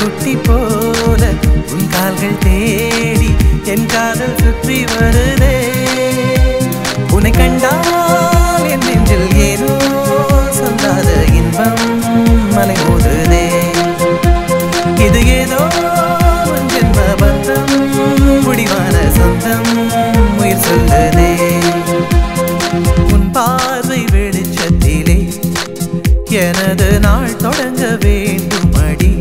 குட்டி போல உன் கால்கள் தேடி என் காதல் சுற்றி வருதே உன்னை கண்டால் என் நெஞ்சில் ஏனோ சொல்லாத இன்பம் மலை மோதுதே இது ஏதோ ஜென்ம பந்தம் முடிவான சொந்தம் உயிர் சொல்லுதே உன் பார்வை வெளிச்சத்திலே எனது நாள் தொடங்க வேண்டும் அடி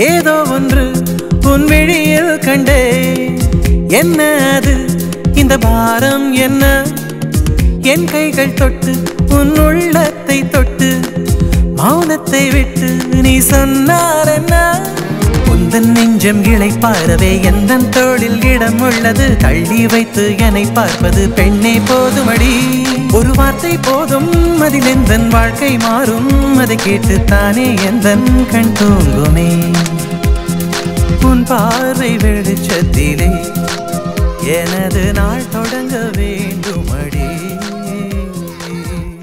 ஏதோ ஒன்று உன் விழியில் கண்டே என்ன அது இந்த பாரம் என்ன என் கைகள் தொட்டு உன் உள்ளத்தை தொட்டு மௌனத்தை விட்டு நீ சொன்னார் என்ன உந்தன் நெஞ்சம் இளைப்பாறவே எந்தன் தோளில் இடம் உள்ளது தள்ளி வைத்து என்னை பார்ப்பது பெண்ணே போதுமடி ஒரு வார்த்தை போதும் அதில் எந்தன் வாழ்க்கை மாறும் அதை கேட்டுத்தானே எந்தன் கண் தூங்குமே உன் பார்வை வெளிச்சத்திலே எனது நாள் தொடங்கவே